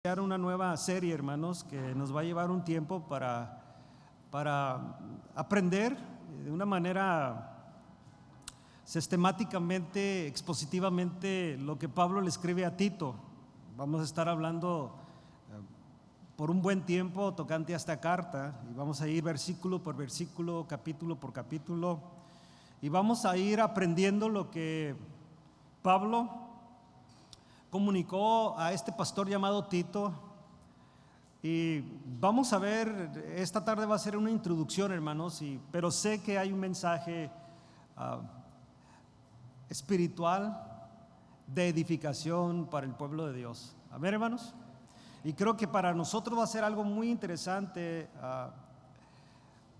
Una nueva serie, hermanos, que nos va a llevar un tiempo para aprender de una manera sistemáticamente, expositivamente, lo que Pablo le escribe a Tito. Vamos a estar hablando por un buen tiempo tocante a esta carta y vamos a ir versículo por versículo, capítulo por capítulo, y vamos a ir aprendiendo lo que Pablo comunicó a este pastor llamado Tito. Y vamos a ver, esta tarde va a ser una introducción, hermanos, pero sé que hay un mensaje espiritual de edificación para el pueblo de Dios. Amén, hermanos. Y creo que para nosotros va a ser algo muy interesante,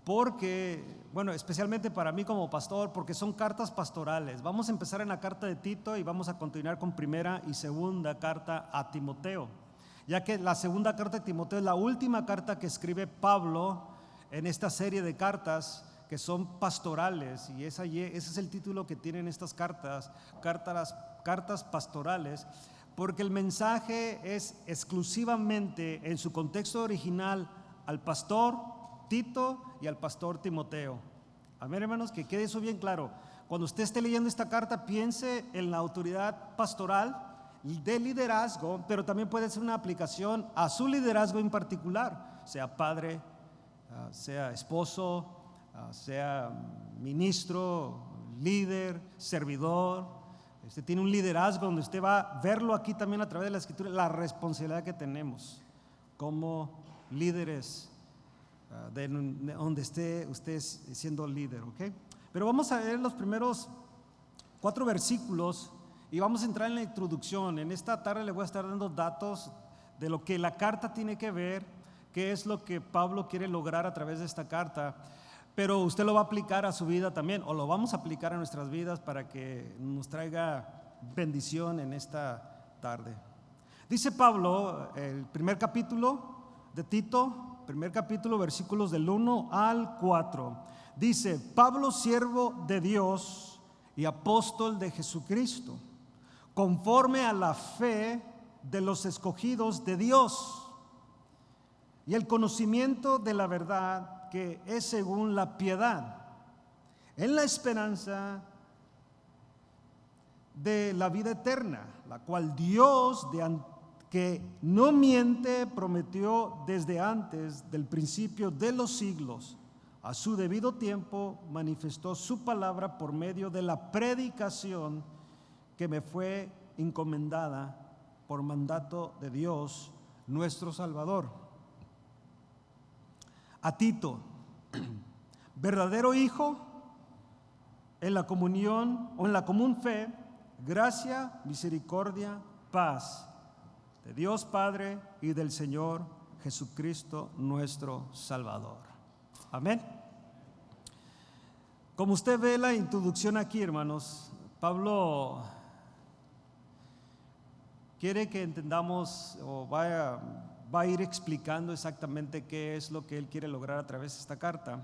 porque, bueno, especialmente para mí como pastor, porque son cartas pastorales. Vamos a empezar en la carta de Tito y vamos a continuar con primera y segunda carta a Timoteo, ya que la segunda carta de Timoteo es la última carta que escribe Pablo en esta serie de cartas que son pastorales, y ese es el título que tienen estas cartas pastorales, porque el mensaje es exclusivamente en su contexto original al pastor Tito y al pastor Timoteo. Amén, hermanos, que quede eso bien claro. Cuando usted esté leyendo esta carta, piense en la autoridad pastoral de liderazgo, pero también puede ser una aplicación a su liderazgo en particular, sea padre, sea esposo, sea ministro, líder, servidor. Usted tiene un liderazgo donde usted va a verlo aquí también a través de la Escritura, la responsabilidad que tenemos como líderes de donde esté usted siendo líder, ¿ok? Pero vamos a ver los primeros 4 versículos y vamos a entrar en la introducción. En esta tarde le voy a estar dando datos de lo que la carta tiene que ver, qué es lo que Pablo quiere lograr a través de esta carta, pero usted lo va a aplicar a su vida también, o lo vamos a aplicar a nuestras vidas para que nos traiga bendición en esta tarde. Dice Pablo, el primer capítulo de Tito, primer capítulo, versículos del 1 al 4. Dice: Pablo, siervo de Dios y apóstol de Jesucristo, conforme a la fe de los escogidos de Dios y el conocimiento de la verdad que es según la piedad, en la esperanza de la vida eterna, la cual Dios que no miente, prometió desde antes del principio de los siglos, a su debido tiempo manifestó su palabra por medio de la predicación que me fue encomendada por mandato de Dios nuestro Salvador. A Tito, verdadero hijo, en la comunión o en la común fe, gracia, misericordia, paz de Dios Padre y del Señor Jesucristo nuestro Salvador. Amén. Como usted ve la introducción aquí, hermanos, Pablo quiere que entendamos o va a ir explicando exactamente qué es lo que él quiere lograr a través de esta carta.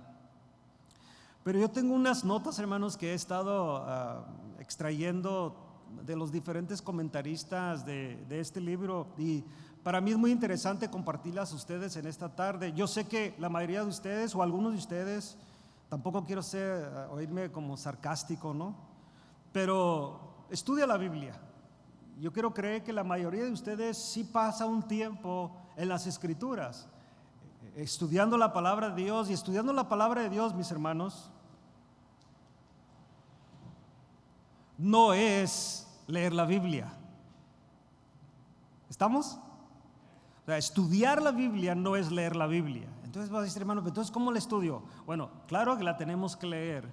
Pero yo tengo unas notas, hermanos, que he estado extrayendo de los diferentes comentaristas de este libro, y para mí es muy interesante compartirlas a ustedes en esta tarde. Yo sé que la mayoría de ustedes o algunos de ustedes, tampoco quiero oírme como sarcástico, ¿no? Pero estudia la Biblia. Yo quiero creer que la mayoría de ustedes sí pasa un tiempo en las Escrituras, estudiando la palabra de Dios. Y estudiando la palabra de Dios, mis hermanos, no es leer la Biblia. ¿Estamos? O sea, estudiar la Biblia no es leer la Biblia. Entonces vas a decir, hermano, entonces ¿cómo la estudio? Bueno, claro que la tenemos que leer,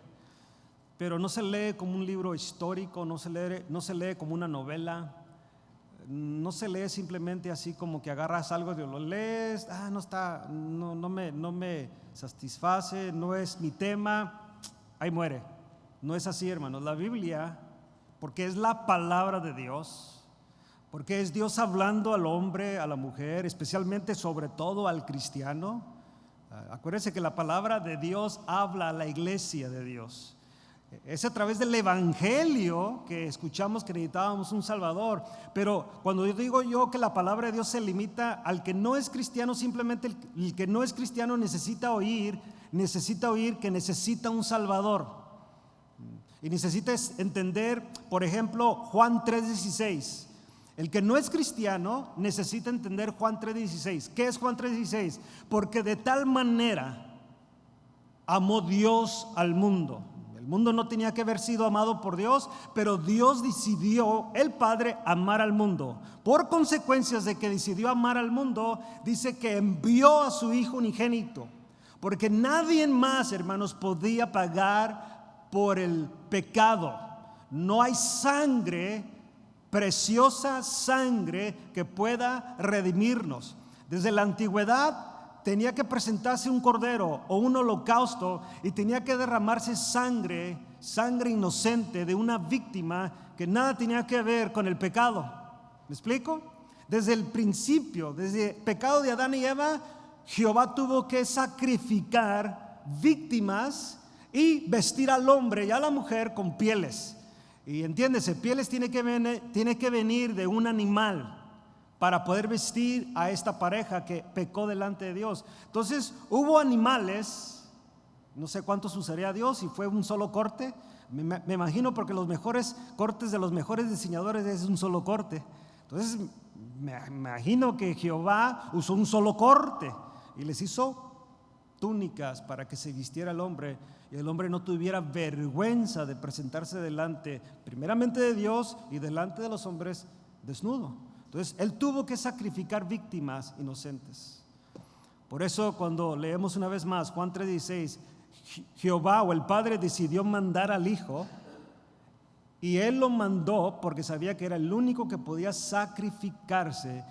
pero no se lee como un libro histórico, no se lee como una novela, no se lee simplemente así como que agarras algo y lo lees, no me satisface, no es mi tema, ahí muere. No es así, hermanos. La Biblia, porque es la palabra de Dios, porque es Dios hablando al hombre, a la mujer, especialmente, sobre todo, al cristiano. Acuérdense que la palabra de Dios habla a la iglesia de Dios. Es a través del evangelio que escuchamos que necesitábamos un Salvador. Pero cuando digo yo que la palabra de Dios se limita al que no es cristiano, simplemente el que no es cristiano necesita oír que necesita un Salvador. Y necesita entender, por ejemplo, Juan 3:16. El que no es cristiano necesita entender Juan 3:16. ¿Qué es Juan 3:16? Porque de tal manera amó Dios al mundo. El mundo no tenía que haber sido amado por Dios, pero Dios decidió, el Padre, amar al mundo. Por consecuencias de que decidió amar al mundo, dice que envió a su Hijo unigénito. Porque nadie más, hermanos, podía pagar por el pecado. No hay sangre, preciosa sangre, que pueda redimirnos. Desde la antigüedad tenía que presentarse un cordero o un holocausto y tenía que derramarse sangre inocente de una víctima que nada tenía que ver con el pecado. ¿Me explico? Desde el principio, desde el pecado de Adán y Eva, Jehová tuvo que sacrificar víctimas y vestir al hombre y a la mujer con pieles. Y entiéndese, pieles tiene que venir de un animal para poder vestir a esta pareja que pecó delante de Dios. Entonces hubo animales, no sé cuántos usaría Dios, si fue un solo corte. Me imagino, porque los mejores cortes de los mejores diseñadores es un solo corte. Entonces me imagino que Jehová usó un solo corte y les hizo túnicas para que se vistiera el hombre y el hombre no tuviera vergüenza de presentarse delante, primeramente de Dios y delante de los hombres, desnudo. Entonces él tuvo que sacrificar víctimas inocentes. Por eso cuando leemos una vez más Juan 3:16, Jehová o el Padre decidió mandar al Hijo, y él lo mandó porque sabía que era el único que podía sacrificarse.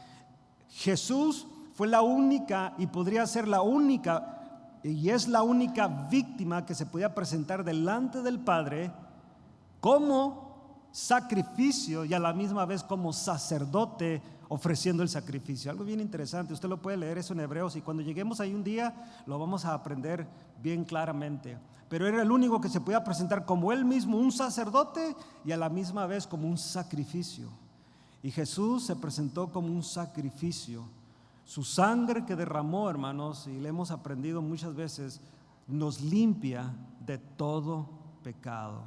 Jesús fue la única y podría ser la única, y es la única víctima que se podía presentar delante del Padre como sacrificio y a la misma vez como sacerdote ofreciendo el sacrificio. Algo bien interesante, usted lo puede leer eso en Hebreos, y cuando lleguemos ahí un día lo vamos a aprender bien claramente. Pero era el único que se podía presentar como él mismo, un sacerdote, y a la misma vez como un sacrificio. Y Jesús se presentó como un sacrificio. Su sangre que derramó, hermanos, y le hemos aprendido muchas veces, nos limpia de todo pecado.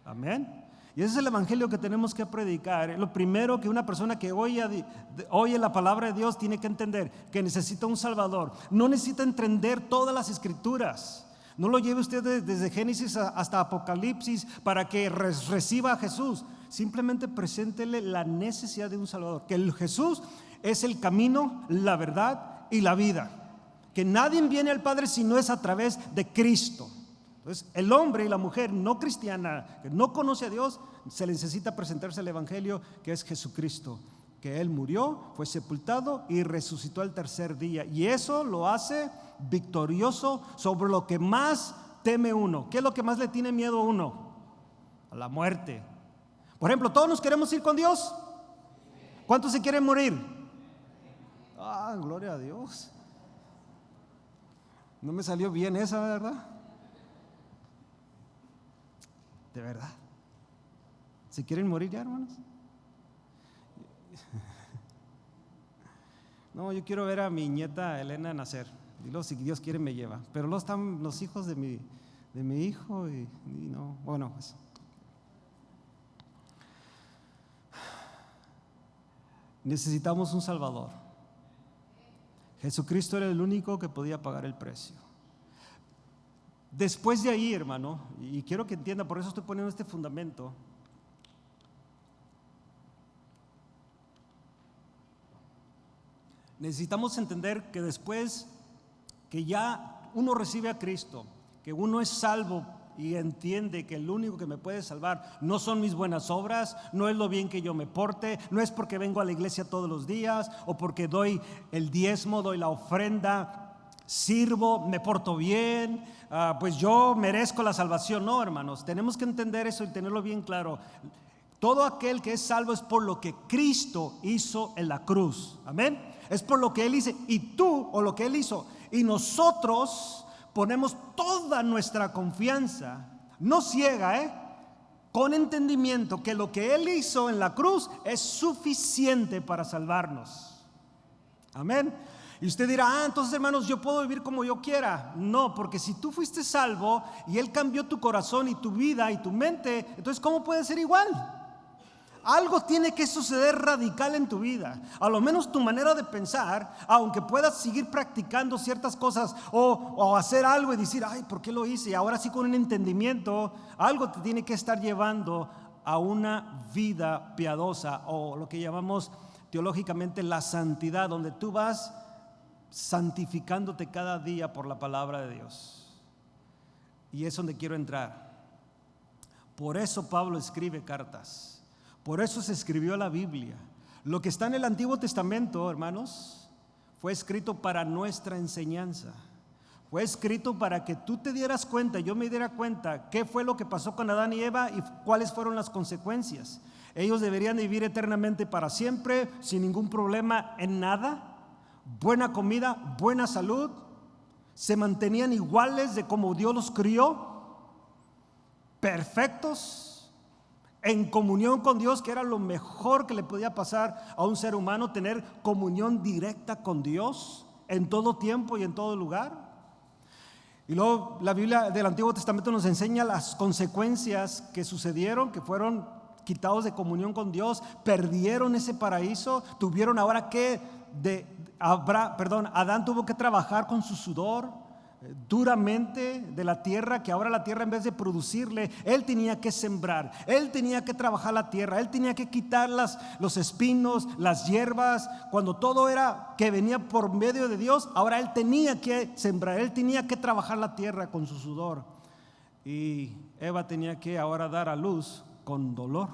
Amén. Y ese es el evangelio que tenemos que predicar. Lo primero que una persona que oye la palabra de Dios tiene que entender, que necesita un Salvador. No necesita entender todas las escrituras. No lo lleve usted desde Génesis hasta Apocalipsis para que reciba a Jesús. Simplemente preséntele la necesidad de un Salvador, que el Jesús es el camino, la verdad y la vida, que nadie viene al Padre si no es a través de Cristo. Entonces el hombre y la mujer no cristiana que no conoce a Dios, se le necesita presentarse el evangelio, que es Jesucristo, que Él murió, fue sepultado y resucitó al tercer día, y eso lo hace victorioso sobre lo que más teme uno. ¿Qué es lo que más le tiene miedo a uno? A la muerte. Por ejemplo, ¿todos nos queremos ir con Dios? ¿Cuántos se quieren morir? Gloria a Dios. No me salió bien esa, ¿verdad? De verdad. ¿Se quieren morir ya, hermanos? No, yo quiero ver a mi nieta Elena nacer. Y luego, si Dios quiere, me lleva. Pero luego están los hijos de mi hijo y no. Bueno, pues. Necesitamos un Salvador. Jesucristo era el único que podía pagar el precio. Después de ahí, hermano, y quiero que entienda, por eso estoy poniendo este fundamento. Necesitamos entender que después que ya uno recibe a Cristo, que uno es salvo y entiende que el único que me puede salvar no son mis buenas obras, no es lo bien que yo me porte, no es porque vengo a la iglesia todos los días o porque doy el diezmo, doy la ofrenda, sirvo, me porto bien, pues yo merezco la salvación. No, hermanos, tenemos que entender eso y tenerlo bien claro. Todo aquel que es salvo es por lo que Cristo hizo en la cruz. Amén. Es por lo que Él hizo, y tú, o lo que Él hizo. Y nosotros ponemos toda nuestra confianza no ciega, con entendimiento que lo que Él hizo en la cruz es suficiente para salvarnos. Amén. Y usted dirá, entonces hermanos, yo puedo vivir como yo quiera. No, porque si tú fuiste salvo y Él cambió tu corazón y tu vida y tu mente, entonces ¿cómo puede ser igual? Algo tiene que suceder radical en tu vida. A lo menos tu manera de pensar, aunque puedas seguir practicando ciertas cosas o hacer algo y decir, ay, ¿por qué lo hice? Y ahora sí, con un entendimiento, algo te tiene que estar llevando a una vida piadosa, o lo que llamamos teológicamente la santidad, donde tú vas santificándote cada día por la palabra de Dios. Y es donde quiero entrar. Por eso Pablo escribe cartas. Por eso se escribió la Biblia. Lo que está en el Antiguo Testamento, hermanos, fue escrito para nuestra enseñanza. Fue escrito para que tú te dieras cuenta, yo me diera cuenta qué fue lo que pasó con Adán y Eva y cuáles fueron las consecuencias. Ellos deberían vivir eternamente para siempre, sin ningún problema en nada. Buena comida, buena salud. Se mantenían iguales de como Dios los crió. Perfectos. En comunión con Dios, que era lo mejor que le podía pasar a un ser humano, tener comunión directa con Dios en todo tiempo y en todo lugar. Y luego la Biblia del Antiguo Testamento nos enseña las consecuencias que sucedieron, que fueron quitados de comunión con Dios, perdieron ese paraíso, tuvieron ahora que Adán tuvo que trabajar con su sudor duramente de la tierra, que ahora la tierra, en vez de producirle, él tenía que sembrar, él tenía que trabajar la tierra, él tenía que quitar los espinos, las hierbas. Cuando todo era que venía por medio de Dios, ahora él tenía que sembrar, él tenía que trabajar la tierra con su sudor. Y Eva tenía que ahora dar a luz con dolor,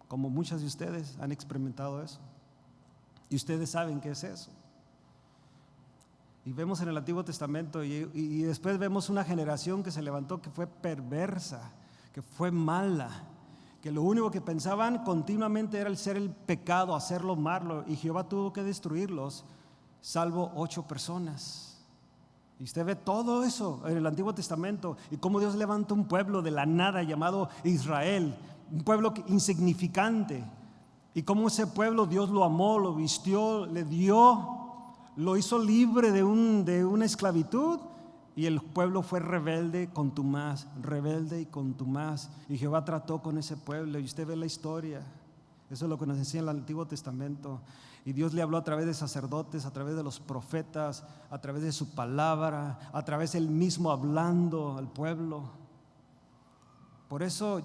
como muchas de ustedes han experimentado eso, y ustedes saben qué es eso. Y vemos en el Antiguo Testamento y después vemos una generación que se levantó, que fue perversa, que fue mala, que lo único que pensaban continuamente era el ser el pecado, hacerlo malo, y Jehová tuvo que destruirlos, salvo 8 personas. Y usted ve todo eso en el Antiguo Testamento, y cómo Dios levanta un pueblo de la nada llamado Israel, un pueblo insignificante, y cómo ese pueblo Dios lo amó, lo vistió, le dio, lo hizo libre de una esclavitud, y el pueblo fue rebelde, contumaz, rebelde y contumaz, y Jehová trató con ese pueblo. Y usted ve la historia, eso es lo que nos enseña el Antiguo Testamento. Y Dios le habló a través de sacerdotes, a través de los profetas, a través de su palabra, a través de él mismo hablando al pueblo. Por eso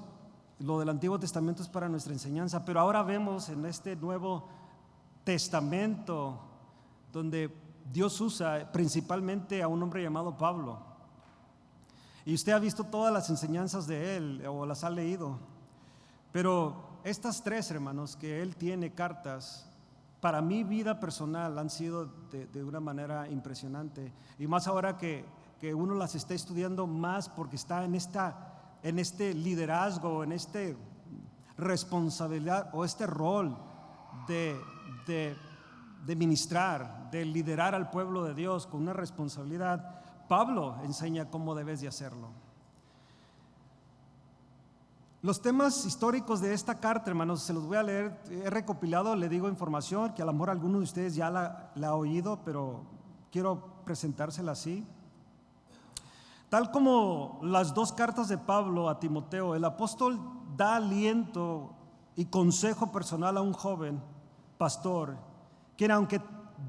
lo del Antiguo Testamento es para nuestra enseñanza. Pero ahora vemos en este Nuevo Testamento, donde Dios usa principalmente a un hombre llamado Pablo. Y usted ha visto todas las enseñanzas de él o las ha leído. Pero estas 3, hermanos, que él tiene cartas, para mi vida personal han sido de una manera impresionante. Y más ahora que uno las está estudiando más, porque está en este liderazgo, en esta responsabilidad o este rol de ministrar, de liderar al pueblo de Dios con una responsabilidad. Pablo enseña cómo debes de hacerlo. Los temas históricos de esta carta, hermanos, se los voy a leer. He recopilado, le digo, información que a lo mejor alguno de ustedes ya la ha oído, pero quiero presentársela así. Tal como las 2 cartas de Pablo a Timoteo, el apóstol da aliento y consejo personal a un joven pastor, quien, aunque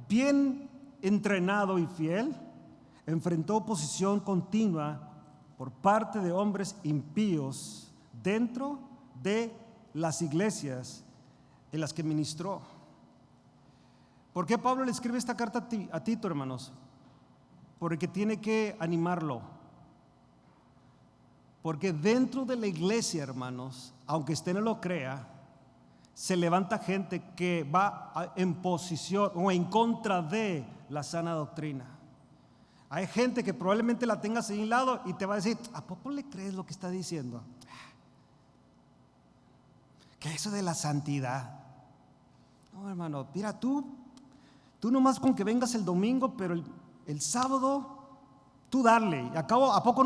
bien entrenado y fiel, enfrentó oposición continua por parte de hombres impíos dentro de las iglesias en las que ministró. ¿Por qué Pablo le escribe esta carta a Tito, hermanos? Porque tiene que animarlo. Porque dentro de la iglesia, hermanos, aunque usted no lo crea, se levanta gente que va en posición o en contra de la sana doctrina. Hay gente que probablemente la tengas ahí a un lado y te va a decir, ¿a poco le crees lo que está diciendo? ¿Qué es eso de la santidad? No, hermano, mira, tú nomás con que vengas el domingo, pero el sábado Tú darle. ¿A poco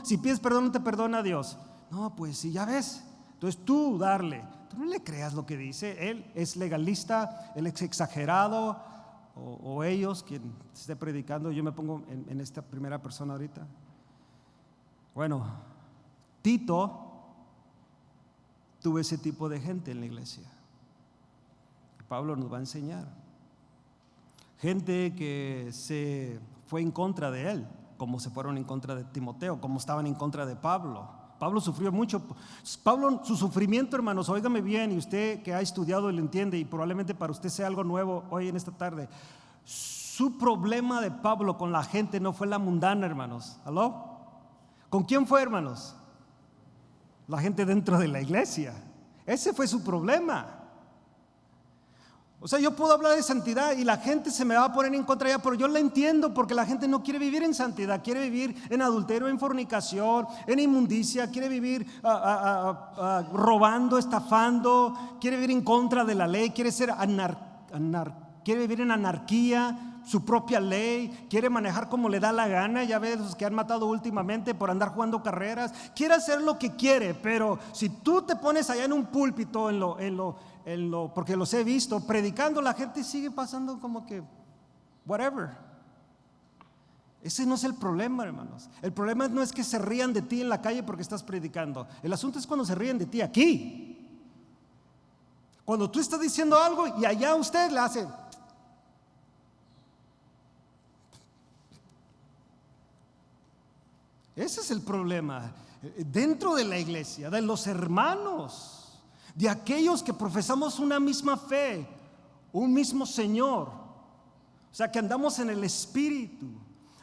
si pides perdón no te perdona Dios? No, pues sí, ya ves. Entonces tú darle. Tú no le creas lo que dice. Él es legalista, él es exagerado, o ellos, quien esté predicando. Yo me pongo en esta primera persona ahorita. Bueno, Tito tuvo ese tipo de gente en la iglesia. Pablo nos va a enseñar. Gente que se fue en contra de él, como se fueron en contra de Timoteo, como estaban en contra de Pablo. Pablo sufrió mucho. Pablo, su sufrimiento, hermanos, óigame bien, y usted que ha estudiado y lo entiende, y probablemente para usted sea algo nuevo hoy en esta tarde. Su problema de Pablo con la gente no fue la mundana, hermanos. ¿Aló? ¿Con quién fue, hermanos? La gente dentro de la iglesia. Ese fue su problema. O sea, yo puedo hablar de santidad y la gente se me va a poner en contra ya, pero yo la entiendo, porque la gente no quiere vivir en santidad, quiere vivir en adulterio, en fornicación, en inmundicia, quiere vivir robando, estafando, quiere vivir en contra de la ley, quiere vivir en anarquía, su propia ley, quiere manejar como le da la gana. Ya ves los que han matado últimamente por andar jugando carreras, quiere hacer lo que quiere. Pero si tú te pones allá en un púlpito, porque los he visto predicando, la gente sigue pasando como que whatever. Ese no es el problema, hermanos. El problema no es que se rían de ti en la calle porque estás predicando. El asunto es cuando se ríen de ti aquí, cuando tú estás diciendo algo y allá usted le hace. Ese es el problema dentro de la iglesia, de los hermanos, de aquellos que profesamos una misma fe, un mismo Señor. O sea, que andamos en el Espíritu,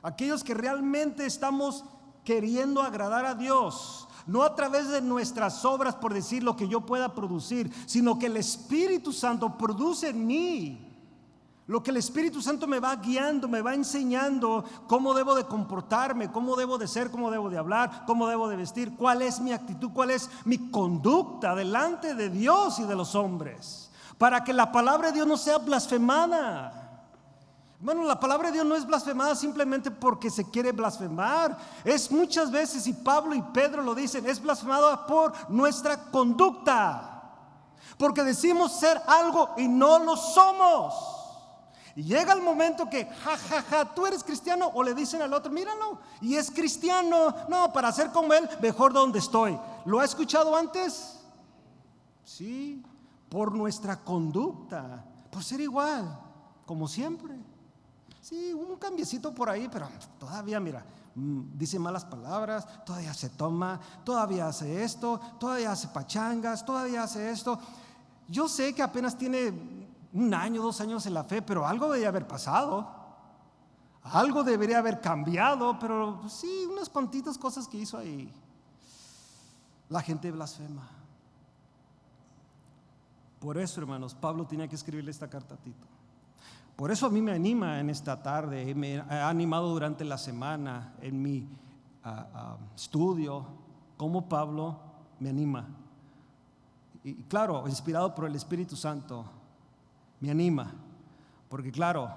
aquellos que realmente estamos queriendo agradar a Dios, no a través de nuestras obras, por decir lo que yo pueda producir, sino que el Espíritu Santo produce en mí. Lo que el Espíritu Santo me va guiando, me va enseñando cómo debo de comportarme, cómo debo de ser, cómo debo de hablar, cómo debo de vestir, cuál es mi actitud, cuál es mi conducta delante de Dios y de los hombres, para que la palabra de Dios no sea blasfemada. Bueno, la palabra de Dios no es blasfemada simplemente porque se quiere blasfemar. Es muchas veces, y Pablo y Pedro lo dicen, es blasfemada por nuestra conducta, porque decimos ser algo y no lo somos. Y llega el momento que, tú eres cristiano, o le dicen al otro, míralo, y es cristiano. No, para ser como él, mejor donde estoy. ¿Lo ha escuchado antes? Sí, por nuestra conducta, por ser igual, como siempre. Sí, un cambiecito por ahí, pero todavía, mira, dice malas palabras, todavía se toma, todavía hace esto, todavía hace pachangas, todavía hace esto. Yo sé que apenas tiene 1 año, 2 años en la fe, pero algo debería haber pasado, algo debería haber cambiado, pero sí, unas cuantitas cosas que hizo ahí. La gente blasfema. Por eso, hermanos, Pablo tenía que escribirle esta carta a Tito. Por eso a mí me anima en esta tarde, me ha animado durante la semana en mi estudio, como Pablo me anima. Y claro, inspirado por el Espíritu Santo, me anima, porque claro,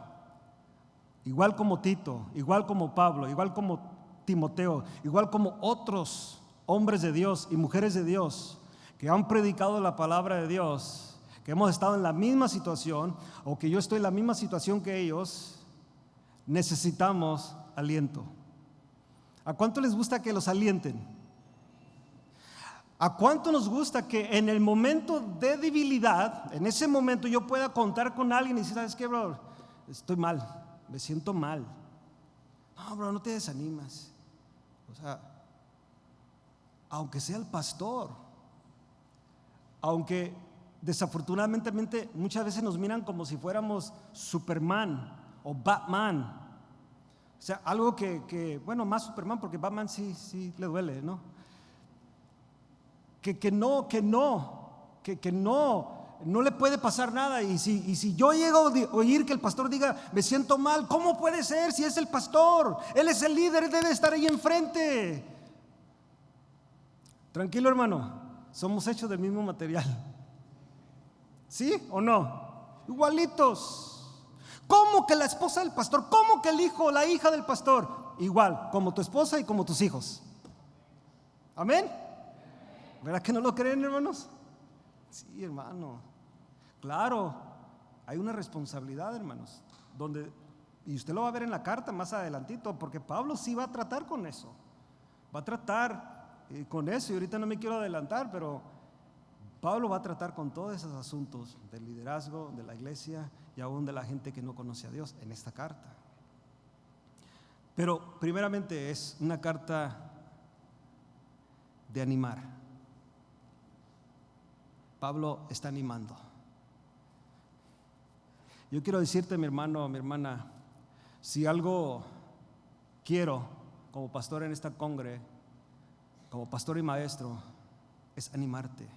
igual como Tito, igual como Pablo, igual como Timoteo, igual como otros hombres de Dios y mujeres de Dios que han predicado la palabra de Dios, que hemos estado en la misma situación, o que yo estoy en la misma situación que ellos, necesitamos aliento. ¿A cuánto les gusta que los alienten? ¿A cuánto nos gusta que en el momento de debilidad, en ese momento yo pueda contar con alguien y decir, ¿sabes qué, bro? Estoy mal, me siento mal. No, bro, no te desanimas. O sea, aunque sea el pastor, aunque desafortunadamente muchas veces nos miran como si fuéramos Superman o Batman. O sea, algo que bueno, más Superman, porque Batman sí le duele, ¿no? Que no le puede pasar nada. Y si yo llego a oír que el pastor diga, me siento mal, ¿cómo puede ser si es el pastor? Él es el líder, debe estar ahí enfrente. Tranquilo, hermano, somos hechos del mismo material. ¿Sí o no? Igualitos. ¿Cómo que la esposa del pastor? ¿Cómo que el hijo o la hija del pastor? Igual, como tu esposa y como tus hijos. Amén. ¿Verdad que no lo creen, hermanos? Sí, hermano. Claro, hay una responsabilidad, hermanos, y usted lo va a ver en la carta más adelantito, porque Pablo sí va a tratar con eso. Va a tratar con eso, y ahorita no me quiero adelantar, pero Pablo va a tratar con todos esos asuntos del liderazgo, de la iglesia y aún de la gente que no conoce a Dios en esta carta. Pero primeramente es una carta de animar. Pablo está animando. Yo quiero decirte, mi hermano, mi hermana, si algo quiero como pastor en esta congre, como pastor y maestro, es animarte.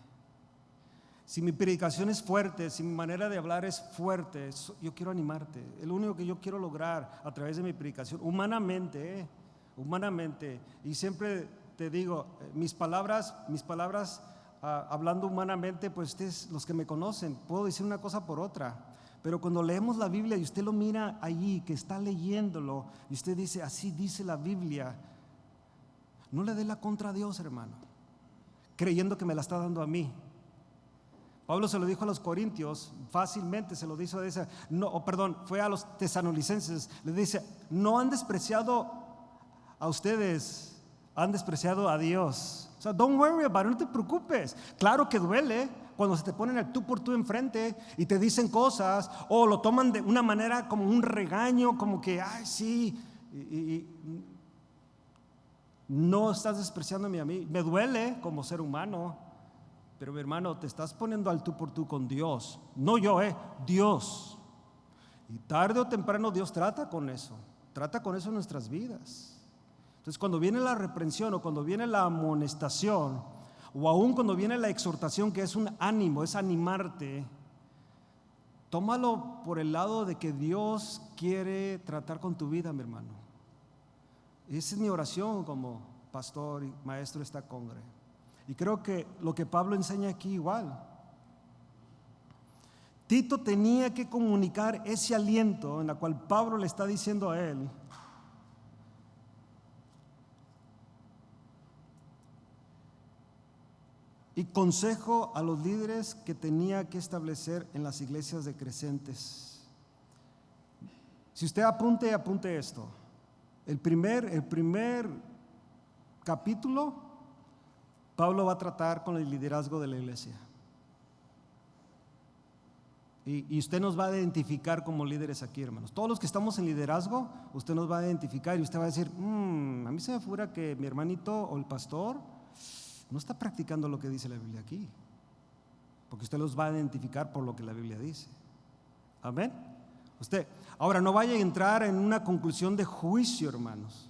Si mi predicación es fuerte, si mi manera de hablar es fuerte, yo quiero animarte. El único que yo quiero lograr a través de mi predicación, humanamente, y siempre te digo, mis palabras, hablando humanamente, pues ustedes, los que me conocen, puedo decir una cosa por otra, pero cuando leemos la Biblia y usted lo mira allí, que está leyéndolo, y usted dice, así dice la Biblia, no le dé la contra a Dios, hermano, creyendo que me la está dando a mí. Pablo se lo dijo a los corintios, fácilmente se lo dijo fue a los tesalonicenses, le dice, no han despreciado a ustedes, han despreciado a Dios. O sea, don't worry about it, no te preocupes. Claro que duele cuando se te ponen el tú por tú enfrente y te dicen cosas, o lo toman de una manera como un regaño, como que, ay, sí, y no estás despreciándome a mí. Me duele como ser humano, pero mi hermano, te estás poniendo al tú por tú con Dios. No yo, Dios. Y tarde o temprano Dios trata con eso en nuestras vidas. Entonces, cuando viene la reprensión o cuando viene la amonestación, o aún cuando viene la exhortación, que es un ánimo, es animarte, tómalo por el lado de que Dios quiere tratar con tu vida, mi hermano. Esa es mi oración como pastor y maestro de esta congre. Y creo que lo que Pablo enseña aquí igual. Tito tenía que comunicar ese aliento en la cual Pablo le está diciendo a él. Y consejo a los líderes que tenía que establecer en las iglesias decrecentes. Si usted apunte esto. El primer capítulo, Pablo va a tratar con el liderazgo de la iglesia. Y usted nos va a identificar como líderes aquí, hermanos. Todos los que estamos en liderazgo, usted nos va a identificar y usted va a decir, a mí se me figura que mi hermanito o el pastor no está practicando lo que dice la Biblia aquí, porque usted los va a identificar por lo que la Biblia dice. Amén. Usted, ahora no vaya a entrar en una conclusión de juicio, hermanos.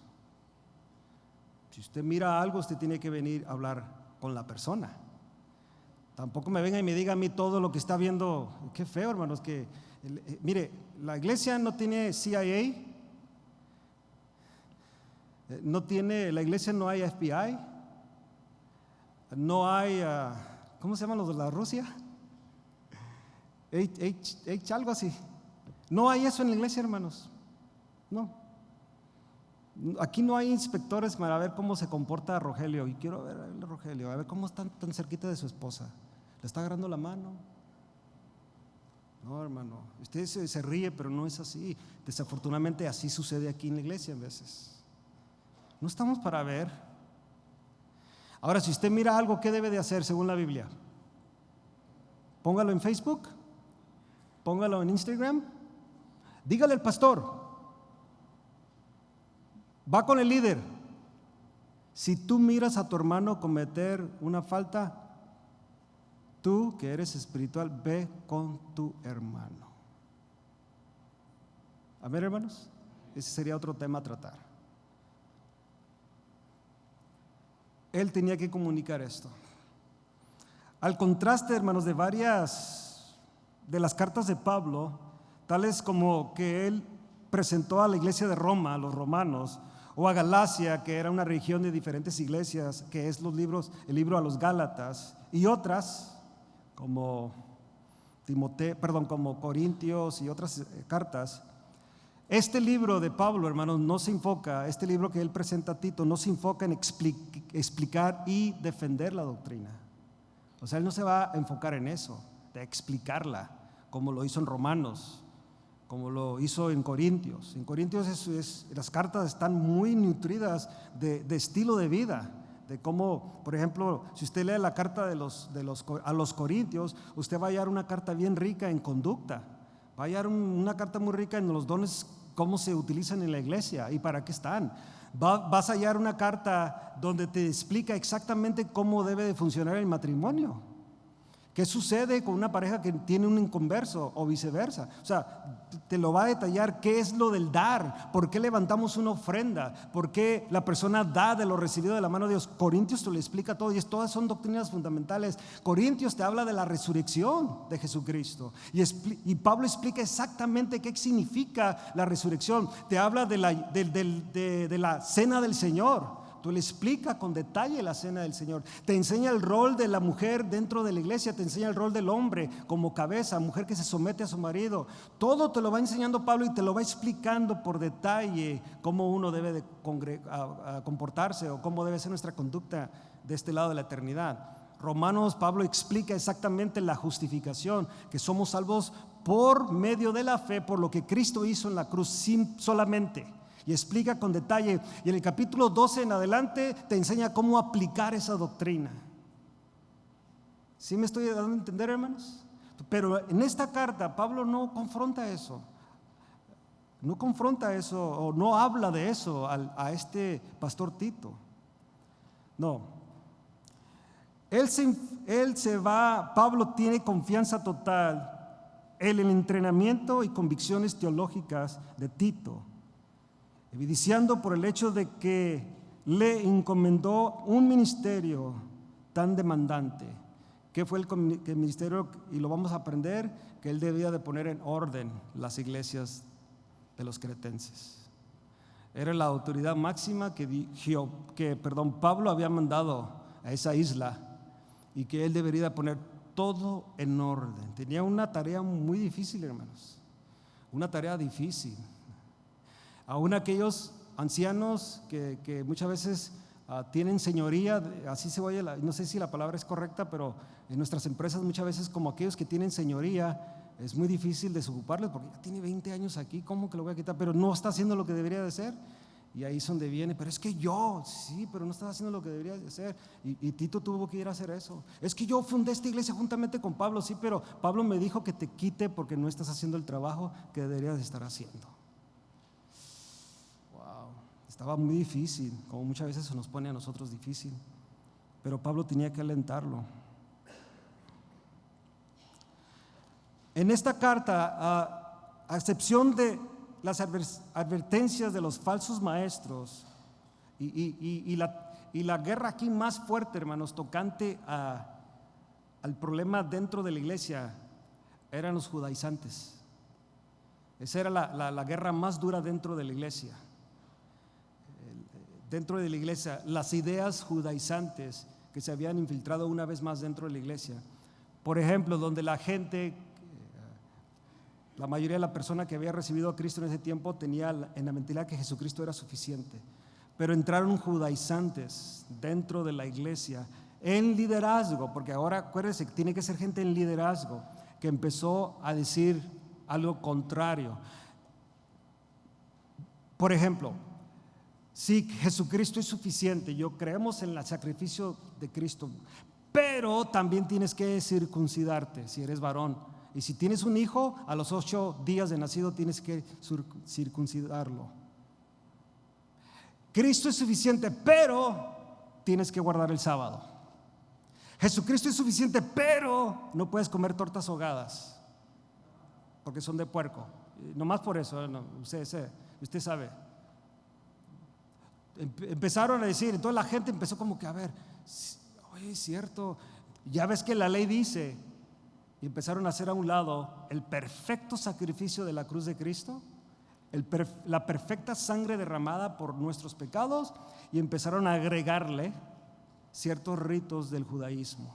Si usted mira algo, usted tiene que venir a hablar con la persona. Tampoco me venga y me diga a mí todo lo que está viendo. Qué feo, hermanos, que mire, la iglesia no tiene CIA, la iglesia no hay FBI, no hay, ¿cómo se llaman los de la Rusia? Algo así. No hay eso en la iglesia, hermanos. No. Aquí no hay inspectores para ver cómo se comporta Rogelio. Y quiero ver a Rogelio, a ver cómo está tan cerquita de su esposa. ¿Le está agarrando la mano? No, hermano. Usted se ríe, pero no es así. Desafortunadamente así sucede aquí en la iglesia a veces. No estamos para ver. Ahora, si usted mira algo, ¿qué debe de hacer según la Biblia? Póngalo en Facebook, póngalo en Instagram, dígale al pastor, va con el líder. Si tú miras a tu hermano cometer una falta, tú que eres espiritual, ve con tu hermano. A ver, hermanos, ese sería otro tema a tratar. Él tenía que comunicar esto. Al contraste, hermanos, de varias de las cartas de Pablo, tales como que él presentó a la iglesia de Roma, a los romanos, o a Galacia, que era una región de diferentes iglesias, que es el libro a los Gálatas, y otras como como Corintios y otras cartas, Este libro de Pablo, hermanos, no se enfoca, este libro que él presenta a Tito, no se enfoca en explicar y defender la doctrina. O sea, él no se va a enfocar en eso, de explicarla, como lo hizo en Romanos, como lo hizo en Corintios. En Corintios las cartas están muy nutridas de estilo de vida, de cómo, por ejemplo, si usted lee la carta a los Corintios, usted va a hallar una carta bien rica en conducta, va a hallar una carta muy rica en los dones, cómo se utilizan en la iglesia y para qué están. Vas a hallar una carta donde te explica exactamente cómo debe de funcionar el matrimonio. ¿Qué sucede con una pareja que tiene un inconverso o viceversa? O sea, te lo va a detallar qué es lo del dar, por qué levantamos una ofrenda, por qué la persona da de lo recibido de la mano de Dios. Corintios te lo explica todo y todas son doctrinas fundamentales. Corintios te habla de la resurrección de Jesucristo y Pablo explica exactamente qué significa la resurrección. Te habla de la cena del Señor. Tú le explicas con detalle la cena del Señor. Te enseña el rol de la mujer dentro de la iglesia, te enseña el rol del hombre como cabeza, mujer que se somete a su marido. Todo te lo va enseñando Pablo y te lo va explicando por detalle cómo uno debe de comportarse o cómo debe ser nuestra conducta de este lado de la eternidad. Romanos, Pablo explica exactamente la justificación, que somos salvos por medio de la fe, por lo que Cristo hizo en la cruz solamente. Y explica con detalle. Y en el capítulo 12 en adelante te enseña cómo aplicar esa doctrina. ¿Sí me estoy dando a entender, hermanos? Pero en esta carta Pablo no confronta eso. No confronta eso o no habla de eso a este pastor Tito. No. Él se va, Pablo tiene confianza total en el entrenamiento y convicciones teológicas de Tito, evidenciando por el hecho de que le encomendó un ministerio tan demandante. ¿Qué fue el ministerio? Y lo vamos a aprender, que él debía de poner en orden las iglesias de los cretenses. Era la autoridad máxima que Pablo había mandado a esa isla y que él debería poner todo en orden. Tenía una tarea muy difícil, hermanos, una tarea difícil. Aún aquellos ancianos que muchas veces tienen señoría, así se oye, no sé si la palabra es correcta, pero en nuestras empresas muchas veces como aquellos que tienen señoría es muy difícil desocuparles porque ya tiene 20 años aquí, ¿cómo que lo voy a quitar? Pero no está haciendo lo que debería de ser. Y ahí es donde viene, pero es que sí, pero no estás haciendo lo que deberías de hacer. Y Tito tuvo que ir a hacer eso. Es que yo fundé esta iglesia juntamente con Pablo, sí, pero Pablo me dijo que te quite porque no estás haciendo el trabajo que deberías de estar haciendo. Estaba muy difícil, como muchas veces se nos pone a nosotros difícil, pero Pablo tenía que alentarlo. En esta carta, a excepción de las advertencias de los falsos maestros y la guerra aquí más fuerte, hermanos, tocante al problema dentro de la iglesia, eran los judaizantes. Esa era la guerra más dura dentro de la iglesia. Dentro de la iglesia, las ideas judaizantes que se habían infiltrado una vez más dentro de la iglesia. Por ejemplo, donde la mayoría de la persona que había recibido a Cristo en ese tiempo tenía en la mentalidad que Jesucristo era suficiente. Pero entraron judaizantes dentro de la iglesia en liderazgo, porque ahora acuérdense que tiene que ser gente en liderazgo, que empezó a decir algo contrario. Por ejemplo, si Jesucristo es suficiente, creemos en el sacrificio de Cristo, pero también tienes que circuncidarte si eres varón. Y si tienes un hijo, a los 8 días de nacido tienes que circuncidarlo. Cristo es suficiente, pero tienes que guardar el sábado. Jesucristo es suficiente, pero no puedes comer tortas ahogadas, porque son de puerco. Nomás por eso, usted sabe. Empezaron a decir, entonces la gente empezó como que a ver, oye, es cierto, ya ves que la ley dice, y empezaron a hacer a un lado el perfecto sacrificio de la cruz de Cristo, la perfecta sangre derramada por nuestros pecados, y empezaron a agregarle ciertos ritos del judaísmo.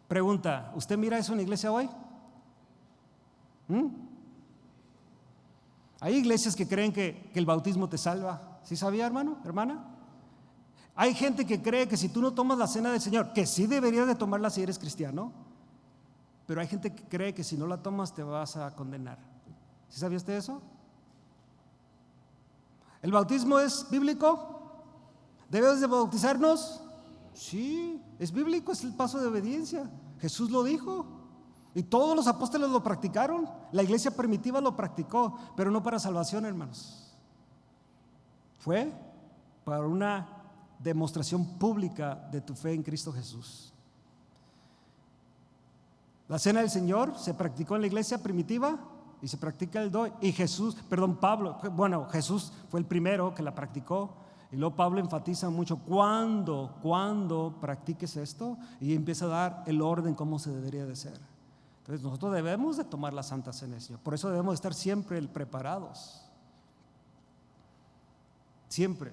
Pregunta, ¿usted mira eso en la iglesia hoy? Hay iglesias que creen que el bautismo te salva. ¿Sí sabía, hermano, hermana? Hay gente que cree que si tú no tomas la cena del Señor, que sí deberías de tomarla si eres cristiano, pero hay gente que cree que si no la tomas te vas a condenar. ¿Sí sabía usted eso? ¿El bautismo es bíblico? ¿Debemos de bautizarnos? Sí, es bíblico, es el paso de obediencia. Jesús lo dijo y todos los apóstoles lo practicaron. La iglesia primitiva lo practicó, pero no para salvación, hermanos. Fue para una demostración pública de tu fe en Cristo Jesús. La cena del Señor se practicó en la iglesia primitiva y se practica el doy. Y Jesús fue el primero que la practicó. Y luego Pablo enfatiza mucho cuando practiques esto, y empieza a dar el orden cómo se debería de ser. Entonces nosotros debemos de tomar la Santa Cena del Señor. Por eso debemos estar siempre preparados. Siempre.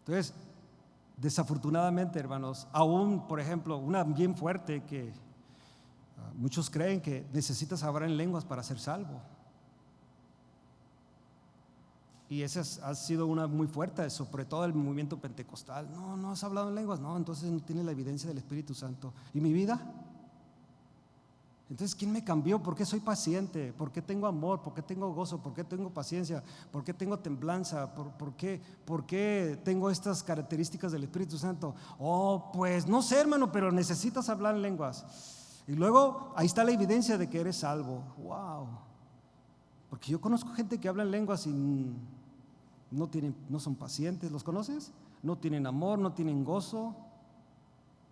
Entonces, desafortunadamente, hermanos, aún, por ejemplo, una bien fuerte que muchos creen que necesitas hablar en lenguas para ser salvo. Y esa ha sido una muy fuerte, sobre todo el movimiento pentecostal. No has hablado en lenguas, no, entonces no tienes la evidencia del Espíritu Santo. ¿Y mi vida? Entonces, ¿quién me cambió? ¿Por qué soy paciente? ¿Por qué tengo amor? ¿Por qué tengo gozo? ¿Por qué tengo paciencia? ¿Por qué tengo templanza? ¿Por qué tengo estas características del Espíritu Santo? Pues no sé, hermano, pero necesitas hablar en lenguas. Y luego ahí está la evidencia de que eres salvo. Wow. Porque yo conozco gente que habla en lenguas y no son pacientes. ¿Los conoces? No tienen amor, no tienen gozo.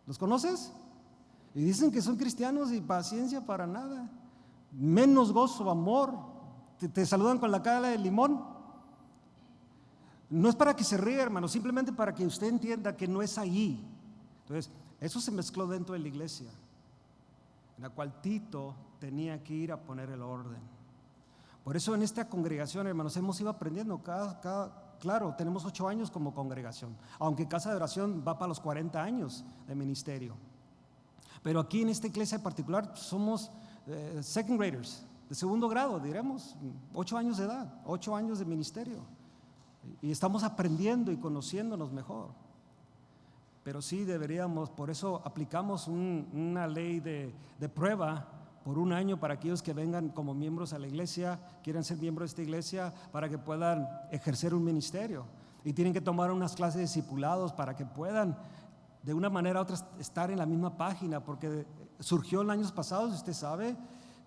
¿Los conoces? Y dicen que son cristianos y paciencia para nada. Menos gozo, amor. Te saludan con la cara de limón. No es para que se ría, hermano, simplemente para que usted entienda que no es ahí. Entonces, eso se mezcló dentro de la iglesia, en la cual Tito tenía que ir a poner el orden. Por eso en esta congregación, hermanos, hemos ido aprendiendo. Claro, tenemos 8 años como congregación, aunque Casa de Oración va para los 40 años de ministerio. Pero aquí en esta iglesia en particular somos second graders, de segundo grado, diremos, 8 años de edad, 8 años de ministerio. Y estamos aprendiendo y conociéndonos mejor. Pero sí deberíamos, por eso aplicamos una ley de prueba por 1 año para aquellos que vengan como miembros a la iglesia, quieran ser miembros de esta iglesia, para que puedan ejercer un ministerio. Y tienen que tomar unas clases de discipulados para que puedan de una manera u otra estar en la misma página, porque surgió en años pasados, usted sabe,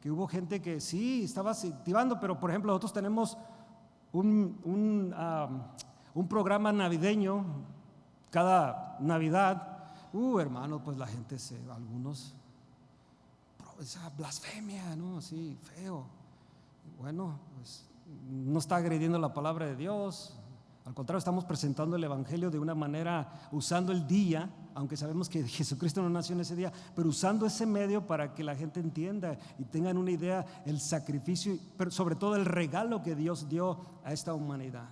que hubo gente que sí estaba activando, pero por ejemplo nosotros tenemos un programa navideño cada Navidad. Hermano, pues la gente algunos, esa blasfemia, ¿no? Así, feo. Bueno, pues no está agrediendo la palabra de Dios. Al contrario, estamos presentando el evangelio de una manera, usando el día, aunque sabemos que Jesucristo no nació en ese día, pero usando ese medio para que la gente entienda y tengan una idea el sacrificio, pero sobre todo el regalo que Dios dio a esta humanidad.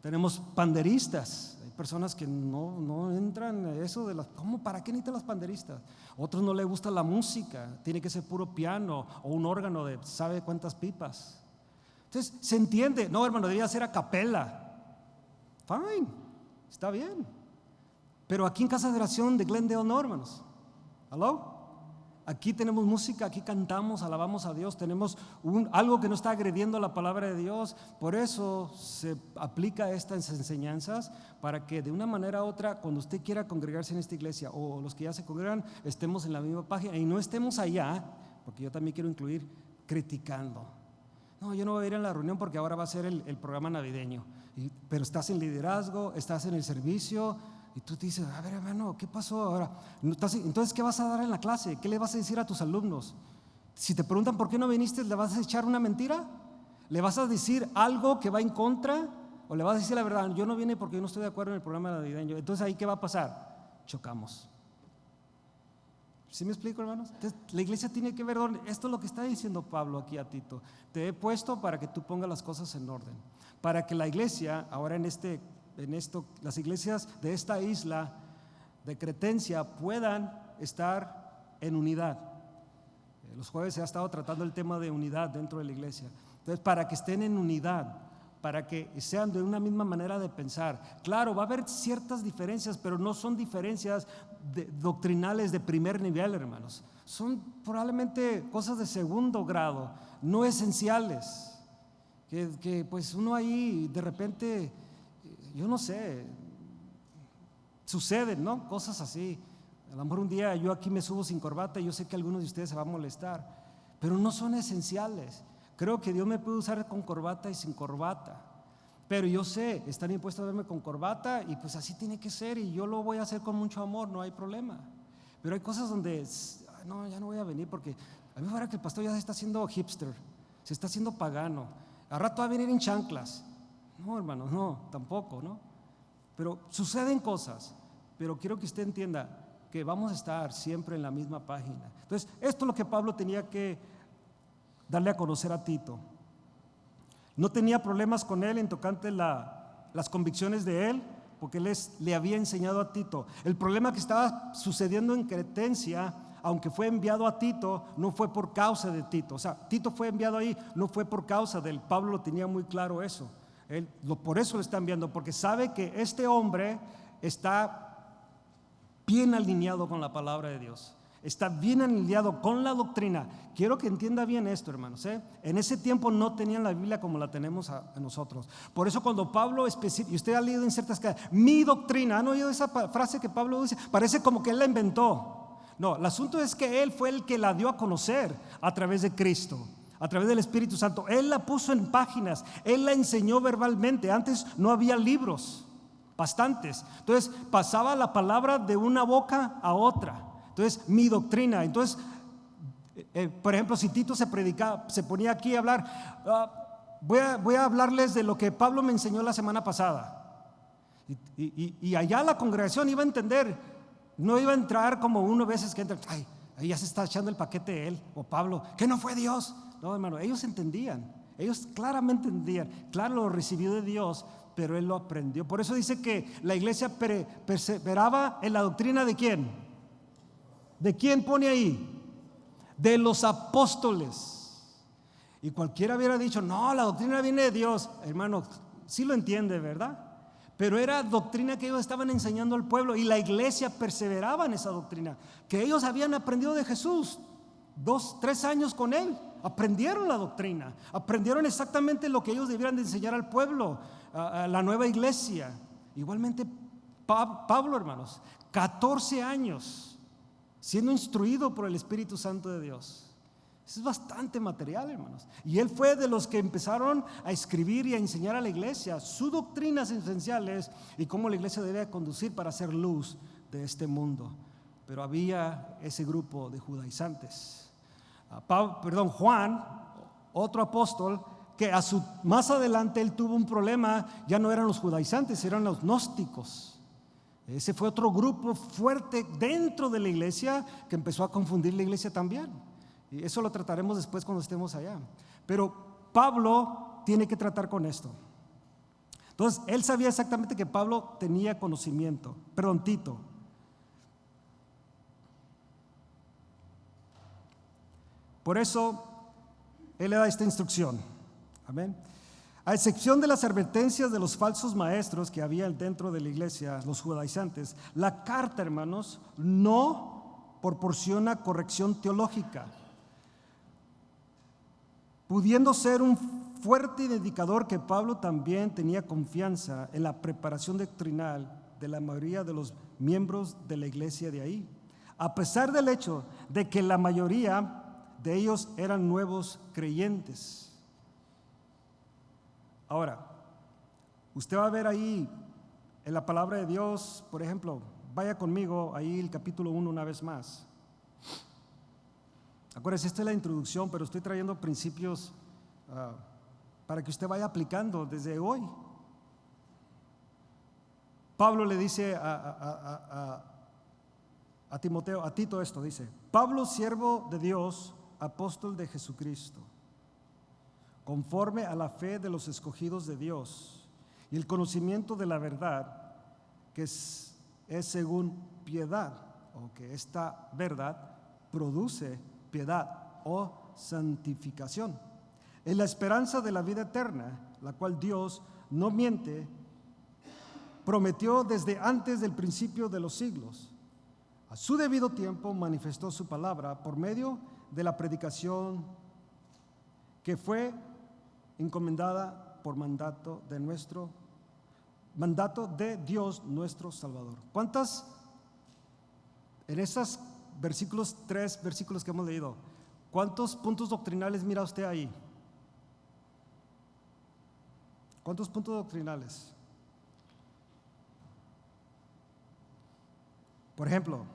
Tenemos panderistas, hay personas que no entran en eso de ¿para qué necesitan las panderistas? Otros no les gusta la música, tiene que ser puro piano o un órgano de sabe cuántas pipas. Entonces, se entiende, no, hermano, debería ser a capela. Fine, está bien. Pero aquí en Casa de Oración de Glendale no, hermanos. ¿Aló? Aquí tenemos música, aquí cantamos, alabamos a Dios, tenemos algo que no está agrediendo la palabra de Dios. Por eso se aplica estas enseñanzas para que de una manera u otra, cuando usted quiera congregarse en esta iglesia o los que ya se congregan, estemos en la misma página y no estemos allá, porque yo también quiero incluir criticando. No, yo no voy a ir a la reunión porque ahora va a ser el programa navideño. Pero estás en liderazgo, estás en el servicio y tú te dices, a ver, hermano, ¿qué pasó ahora? Entonces, ¿qué vas a dar en la clase? ¿Qué le vas a decir a tus alumnos? Si te preguntan por qué no viniste, ¿le vas a echar una mentira? ¿Le vas a decir algo que va en contra? ¿O le vas a decir la verdad? Yo no vine porque yo no estoy de acuerdo en el programa navideño. Entonces, ¿ahí qué va a pasar? Chocamos. ¿Sí me explico, hermanos? Entonces, la iglesia tiene que ver, esto es lo que está diciendo Pablo aquí a Tito. Te he puesto para que tú pongas las cosas en orden, para que la iglesia, ahora en esto, las iglesias de esta isla de Cretencia puedan estar en unidad. Los jueves se ha estado tratando el tema de unidad dentro de la iglesia. Entonces, para que estén en unidad, para que sean de una misma manera de pensar. Claro, va a haber ciertas diferencias, pero no son diferencias doctrinales de primer nivel, hermanos. Son probablemente cosas de segundo grado, no esenciales. Que pues uno ahí de repente, yo no sé, suceden, ¿no? Cosas así. A lo mejor un día yo aquí me subo sin corbata y yo sé que algunos de ustedes se van a molestar, pero no son esenciales. Creo que Dios me puede usar con corbata y sin corbata, pero yo sé, están impuestos a verme con corbata y pues así tiene que ser, y yo lo voy a hacer con mucho amor, no hay problema. Pero hay cosas donde, no, ya no voy a venir porque a mí me parece que el pastor ya se está haciendo hipster, se está haciendo pagano, al rato va a venir en chanclas. No, hermanos, no, tampoco, ¿no? Pero suceden cosas, pero quiero que usted entienda que vamos a estar siempre en la misma página. Entonces, esto es lo que Pablo tenía que darle a conocer a Tito. No tenía problemas con él en tocante las convicciones de él, porque él le había enseñado a Tito. El problema que estaba sucediendo en Cretencia, aunque fue enviado a Tito, no fue por causa de Tito. O sea, Tito fue enviado ahí, no fue por causa de él. Pablo lo tenía muy claro eso. Por eso lo está enviando, porque sabe que este hombre está bien alineado con la palabra de Dios, está bien alineado con la doctrina. Quiero que entienda bien esto, hermanos, En ese tiempo no tenían la Biblia como la tenemos a nosotros. Por eso cuando Pablo y usted ha leído en ciertas casas, mi doctrina, ¿han oído esa frase que Pablo dice? Parece como que él la inventó. No, el asunto es que él fue el que la dio a conocer a través de Cristo, a través del Espíritu Santo. Él la puso en páginas, él la enseñó verbalmente. Antes no había libros, bastantes. Entonces pasaba la palabra de una boca a otra. Entonces, mi doctrina. Entonces, por ejemplo, si Tito se ponía aquí a hablar, voy a hablarles de lo que Pablo me enseñó la semana pasada. Y allá la congregación iba a entender, no iba a entrar como uno a veces que entra, ay, ahí ya se está echando el paquete él o Pablo, que no fue Dios. No, hermano, ellos entendían, ellos claramente entendían, claro, lo recibió de Dios, pero él lo aprendió. Por eso dice que la iglesia perseveraba en la doctrina de ¿quién? ¿De quién pone ahí? De los apóstoles. Y cualquiera hubiera dicho, no, la doctrina viene de Dios. Hermano, sí lo entiende, ¿verdad? Pero era doctrina que ellos estaban enseñando al pueblo, y la iglesia perseveraba en esa doctrina que ellos habían aprendido de Jesús. 2, 3 años con él, aprendieron la doctrina, aprendieron exactamente lo que ellos debieran de enseñar al pueblo, a la nueva iglesia. Igualmente Pablo, hermanos, 14 años siendo instruido por el Espíritu Santo de Dios. Eso es bastante material, hermanos. Y él fue de los que empezaron a escribir y a enseñar a la iglesia sus doctrinas esenciales y cómo la iglesia debe conducir para hacer luz de este mundo. Pero había ese grupo de judaizantes. Juan, otro apóstol, que más adelante él tuvo un problema. Ya no eran los judaizantes, eran los gnósticos. Ese fue otro grupo fuerte dentro de la iglesia que empezó a confundir la iglesia también. Y eso lo trataremos después cuando estemos allá. Pero Pablo tiene que tratar con esto. Entonces, él sabía exactamente que Pablo tenía conocimiento. Tito. Por eso, él le da esta instrucción. Amén. A excepción de las advertencias de los falsos maestros que había dentro de la iglesia, los judaizantes, la carta, hermanos, no proporciona corrección teológica, pudiendo ser un fuerte indicador que Pablo también tenía confianza en la preparación doctrinal de la mayoría de los miembros de la iglesia de ahí, a pesar del hecho de que la mayoría de ellos eran nuevos creyentes. Ahora, usted va a ver ahí en la palabra de Dios, por ejemplo, vaya conmigo ahí el capítulo 1 una vez más. Acuérdense, esta es la introducción, pero estoy trayendo principios para que usted vaya aplicando desde hoy. Pablo le dice a Tito esto, dice: Pablo, siervo de Dios, apóstol de Jesucristo, conforme a la fe de los escogidos de Dios y el conocimiento de la verdad, que es según piedad, o que esta verdad produce piedad o santificación, es la esperanza de la vida eterna, la cual Dios no miente, prometió desde antes del principio de los siglos. A su debido tiempo manifestó su palabra por medio de la predicación que fue encomendada por mandato de Dios nuestro Salvador. ¿Cuántas en esos versículos, 3 versículos que hemos leído, cuántos puntos doctrinales mira usted ahí? ¿Cuántos puntos doctrinales? Por ejemplo,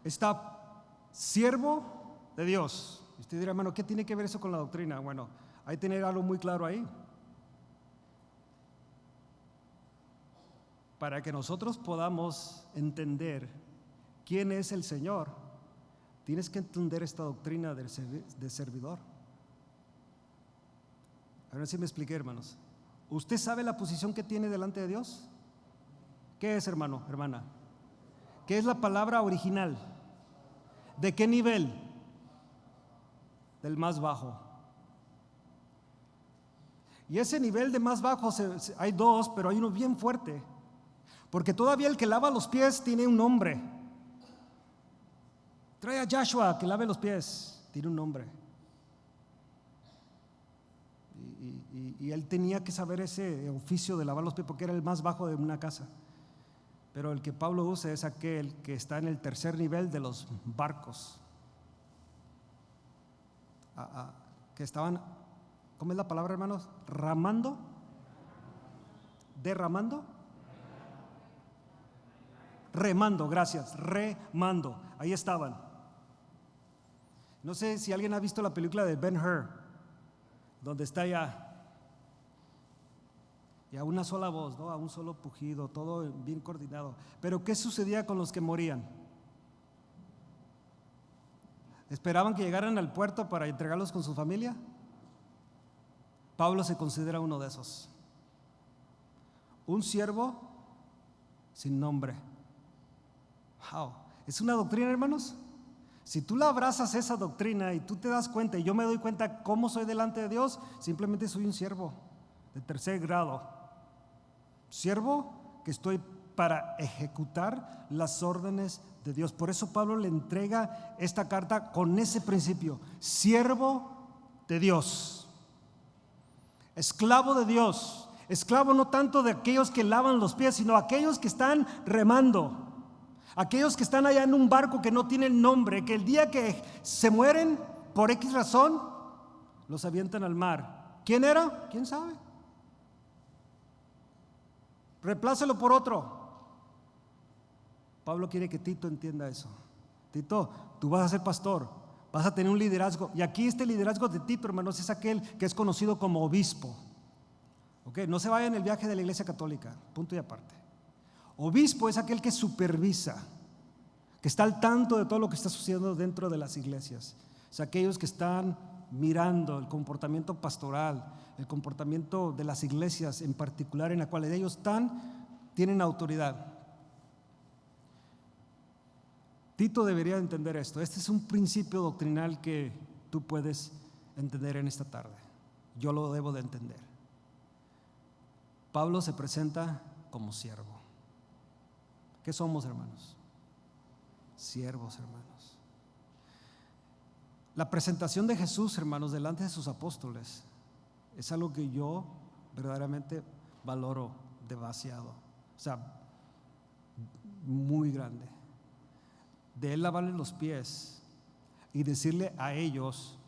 está siervo de Dios. Usted dirá, hermano, ¿qué tiene que ver eso con la doctrina? Bueno, hay que tener algo muy claro ahí. Para que nosotros podamos entender quién es el Señor, tienes que entender esta doctrina de servidor. A ver si me expliqué, hermanos. ¿Usted sabe la posición que tiene delante de Dios? ¿Qué es, hermano, hermana? ¿Qué es la palabra original? ¿De qué nivel? Del más bajo. Y ese nivel de más bajo hay dos, pero hay uno bien fuerte. Porque todavía el que lava los pies tiene un nombre. Trae a Joshua que lave los pies, tiene un nombre. Y él tenía que saber ese oficio de lavar los pies porque era el más bajo de una casa. Pero el que Pablo usa es aquel que está en el tercer nivel de los barcos. Que estaban, ¿cómo es la palabra, hermanos? Ramando, derramando, remando, gracias, remando. Ahí estaban. No sé si alguien ha visto la película de Ben-Hur, donde está ya y a una sola voz, ¿no? A un solo pujido, todo bien coordinado. Pero ¿qué sucedía con los que morían? ¿Esperaban que llegaran al puerto para entregarlos con su familia? Pablo se considera uno de esos. Un siervo sin nombre. Wow. ¿Es una doctrina, hermanos? Si tú la abrazas esa doctrina y tú te das cuenta, y yo me doy cuenta cómo soy delante de Dios, simplemente soy un siervo de tercer grado. Siervo que estoy para ejecutar las órdenes de Dios. Por eso Pablo le entrega esta carta con ese principio: siervo de Dios, esclavo de Dios, esclavo no tanto de aquellos que lavan los pies, sino aquellos que están remando, aquellos que están allá en un barco que no tienen nombre, que el día que se mueren por X razón los avientan al mar. ¿Quién era? ¿Quién sabe? Replácelo por otro. Pablo quiere que Tito entienda eso. Tito, tú vas a ser pastor, vas a tener un liderazgo. Y aquí este liderazgo de Tito, hermanos, es aquel que es conocido como obispo. ¿Okay? No se vaya en el viaje de la Iglesia Católica, punto y aparte. Obispo es aquel que supervisa, que está al tanto de todo lo que está sucediendo dentro de las iglesias. Es aquellos que están mirando el comportamiento pastoral, el comportamiento de las iglesias en particular en la cual ellos tienen autoridad. Tito debería entender esto. Este es un principio doctrinal que tú puedes entender en esta tarde. Yo lo debo de entender. Pablo se presenta como siervo. ¿Qué somos, hermanos? Siervos, hermanos. La presentación de Jesús, hermanos, delante de sus apóstoles es algo que yo verdaderamente valoro demasiado. O sea, muy grande. De él lavarle los pies y decirle a ellos,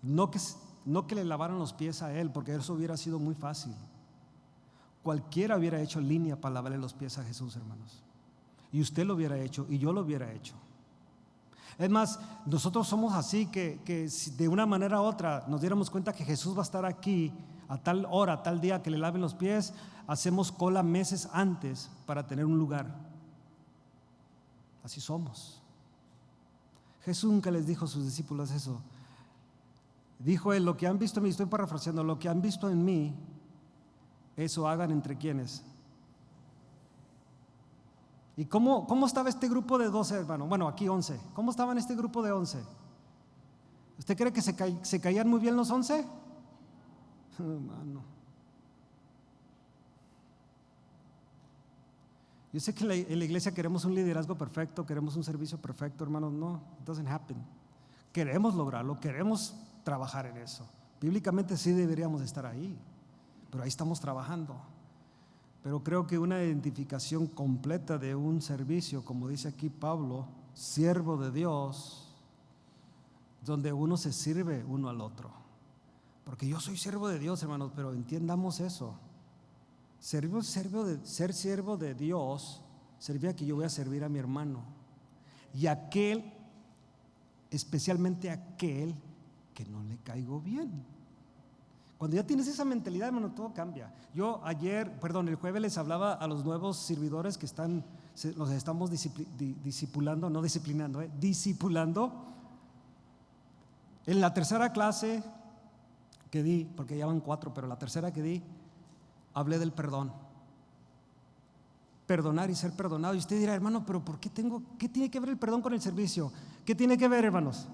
no que le lavaran los pies a él, porque eso hubiera sido muy fácil. Cualquiera hubiera hecho línea para lavarle los pies a Jesús, hermanos. Y usted lo hubiera hecho, y yo lo hubiera hecho. Es más, nosotros somos así que si de una manera u otra nos diéramos cuenta que Jesús va a estar aquí a tal hora, tal día que le laven los pies, hacemos cola meses antes para tener un lugar. Así somos. Jesús nunca les dijo a sus discípulos eso. Dijo él: lo que han visto en mí, estoy parafraseando, lo que han visto en mí, eso hagan entre quienes. ¿Y cómo estaba este grupo de 12, hermano? Bueno, aquí 11. ¿Cómo estaba en este grupo de 11? ¿Usted cree que se caían muy bien los 11? Hermano. Yo sé que en la iglesia queremos un liderazgo perfecto, queremos un servicio perfecto, hermanos. No, it doesn't happen. Queremos lograrlo, queremos trabajar en eso. Bíblicamente sí deberíamos estar ahí, pero ahí estamos trabajando. Pero creo que una identificación completa de un servicio, como dice aquí Pablo, siervo de Dios, donde uno se sirve uno al otro. Porque yo soy siervo de Dios, hermanos, pero entiendamos eso. Ser siervo de Dios servía que yo voy a servir a mi hermano. Y especialmente aquel que no le caigo bien. Cuando ya tienes esa mentalidad, hermano, todo cambia. El jueves les hablaba a los nuevos servidores que los estamos discipulando. En la tercera clase que di, porque ya van 4, pero la tercera que di, hablé del perdón. Perdonar y ser perdonado. Y usted dirá, hermano, pero ¿qué tiene que ver el perdón con el servicio? ¿Qué tiene que ver, hermanos?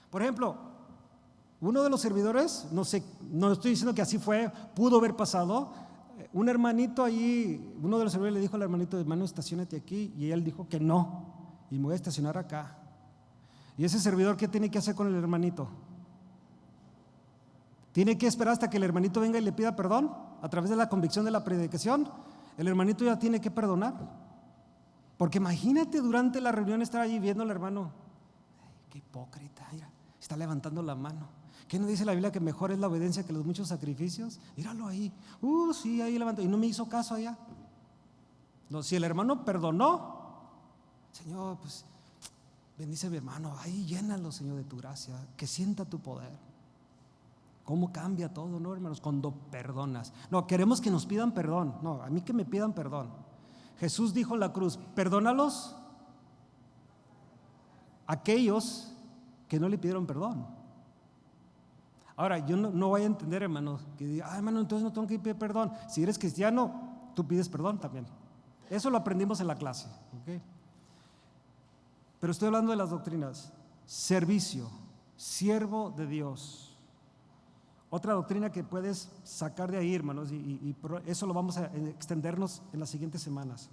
Por ejemplo, uno de los servidores, no estoy diciendo que así fue, pudo haber pasado. Un hermanito allí, uno de los servidores le dijo al hermanito, hermano, estaciónate aquí, y él dijo que no, y me voy a estacionar acá. Y ese servidor, ¿qué tiene que hacer con el hermanito? ¿Tiene que esperar hasta que el hermanito venga y le pida perdón a través de la convicción de la predicación? El hermanito ya tiene que perdonar. Porque imagínate durante la reunión estar allí viendo al hermano, qué hipócrita, mira, está levantando la mano. ¿Qué no dice la Biblia que mejor es la obediencia que los muchos sacrificios? Míralo ahí, sí, ahí levantó, y no me hizo caso allá. No, si el hermano perdonó, Señor, pues bendice a mi hermano, ahí llénalo, Señor, de tu gracia, que sienta tu poder. ¿Cómo cambia todo, no, hermanos? Cuando perdonas. No, queremos que nos pidan perdón. No, a mí que me pidan perdón. Jesús dijo en la cruz, perdónalos aquellos que no le pidieron perdón. Ahora, yo no voy a entender, hermanos, que diga, hermano, entonces no tengo que pedir perdón. Si eres cristiano, tú pides perdón también. Eso lo aprendimos en la clase, ¿ok? Pero estoy hablando de las doctrinas. Servicio, siervo de Dios. Otra doctrina que puedes sacar de ahí, hermanos, y eso lo vamos a extendernos en las siguientes semanas.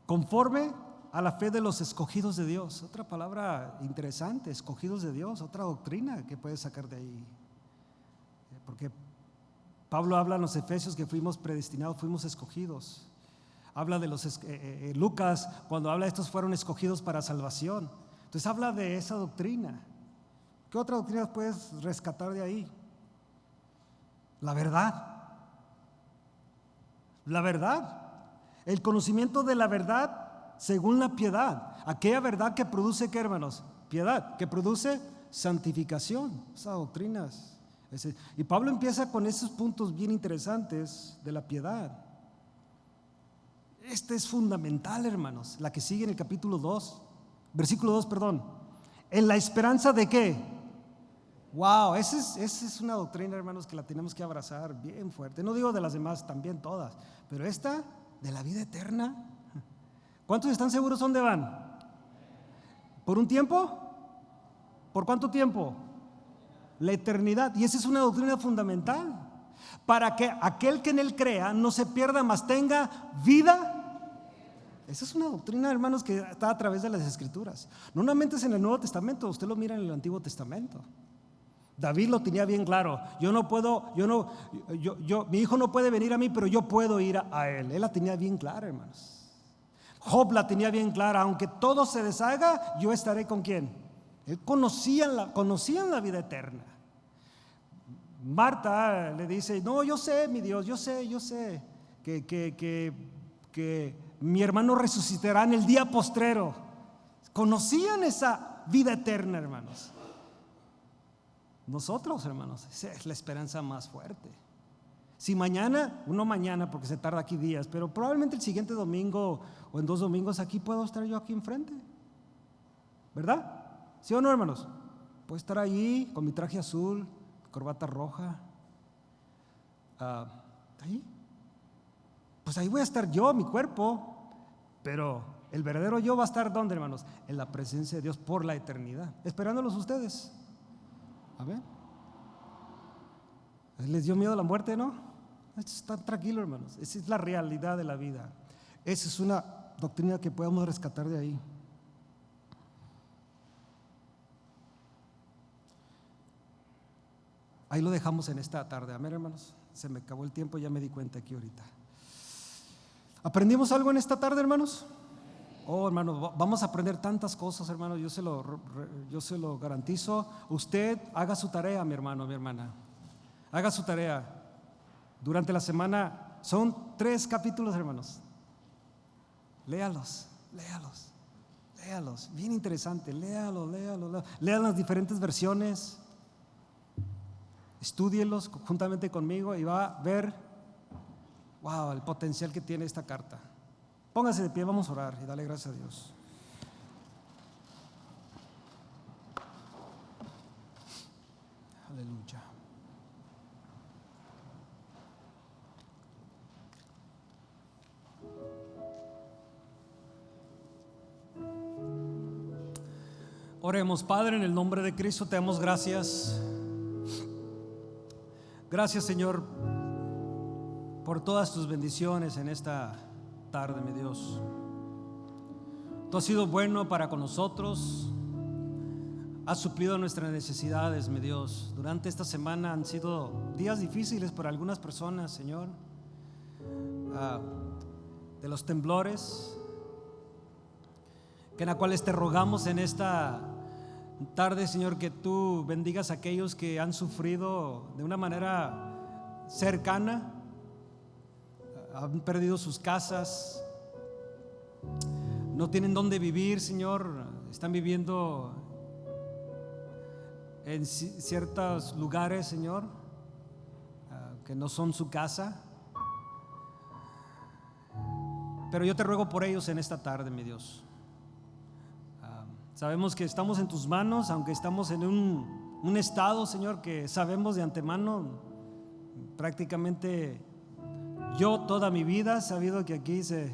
Conforme a la fe de los escogidos de Dios. Otra palabra interesante, escogidos de Dios, otra doctrina que puedes sacar de ahí. Porque Pablo habla en los Efesios que fuimos predestinados, fuimos escogidos. Habla de Lucas, cuando habla de estos fueron escogidos para salvación. Entonces habla de esa doctrina. ¿Qué otra doctrina puedes rescatar de ahí? La verdad. La verdad. El conocimiento de la verdad según la piedad. Aquella verdad que produce, ¿qué, hermanos? Piedad, que produce santificación. Esas doctrinas. Y Pablo empieza con esos puntos bien interesantes de la piedad. Este es fundamental, hermanos. La que sigue en el capítulo 2. Versículo 2, perdón. ¿En la esperanza de qué? Wow, esa es una doctrina, hermanos, que la tenemos que abrazar bien fuerte. No digo de las demás, también todas, pero esta de la vida eterna. ¿Cuántos están seguros dónde van? ¿Por un tiempo? ¿Por cuánto tiempo? La eternidad. Y esa es una doctrina fundamental para que aquel que en él crea no se pierda, mas tenga vida. Esa es una doctrina, hermanos, que está a través de las Escrituras. No solamente es en el Nuevo Testamento, usted lo mira en el Antiguo Testamento. David lo tenía bien claro. Mi hijo no puede venir a mí, pero yo puedo ir a él. Él la tenía bien clara, hermanos. Job la tenía bien clara. Aunque todo se deshaga, yo estaré con quién. Él conocían la vida eterna. Marta le dice, no, yo sé, mi Dios, yo sé que mi hermano resucitará en el día postrero. Conocían esa vida eterna, hermanos. Nosotros, hermanos, esa es la esperanza más fuerte. Si mañana, porque se tarda aquí días, pero probablemente el siguiente domingo o en 2 domingos aquí puedo estar yo aquí enfrente, ¿verdad? ¿Sí o no, hermanos? Puedo estar allí con mi traje azul, corbata roja, ahí. Pues ahí voy a estar yo, mi cuerpo, pero El verdadero yo va a estar ¿dónde, hermanos? En la presencia de Dios por la eternidad, esperándolos ustedes. Amén. ¿Les dio miedo la muerte, no? Están tranquilos, hermanos. Esa es la realidad de la vida. Esa es una doctrina que podemos rescatar de ahí. Ahí lo dejamos en esta tarde. Amén, hermanos. Se me acabó el tiempo, ya me di cuenta aquí ahorita. ¿Aprendimos algo en esta tarde, hermanos? Oh, hermanos, vamos a aprender tantas cosas, hermanos. Yo se lo garantizo. Usted haga su tarea, mi hermano, mi hermana. Haga su tarea. Durante la semana son 3 capítulos, hermanos. Léalos. Bien interesante. Léalos. Lean las diferentes versiones. Estúdielos juntamente conmigo y va a ver, wow, el potencial que tiene esta carta. Póngase de pie, vamos a orar y dale gracias a Dios. Aleluya. Oremos. Padre, en el nombre de Cristo te damos gracias. Gracias, Señor, por todas tus bendiciones en esta tarde, mi Dios. Tú has sido bueno para con nosotros, has suplido nuestras necesidades, mi Dios. Durante esta semana han sido días difíciles para algunas personas, Señor, de los temblores, en la cuales te rogamos en esta tarde, Señor, que tú bendigas a aquellos que han sufrido de una manera cercana, han perdido sus casas, no tienen dónde vivir, Señor, están viviendo en ciertos lugares, Señor, que no son su casa. Pero yo te ruego por ellos en esta tarde, mi Dios. Sabemos que estamos en tus manos, aunque estamos en un estado, Señor, que sabemos de antemano. Prácticamente yo toda mi vida he sabido que aquí se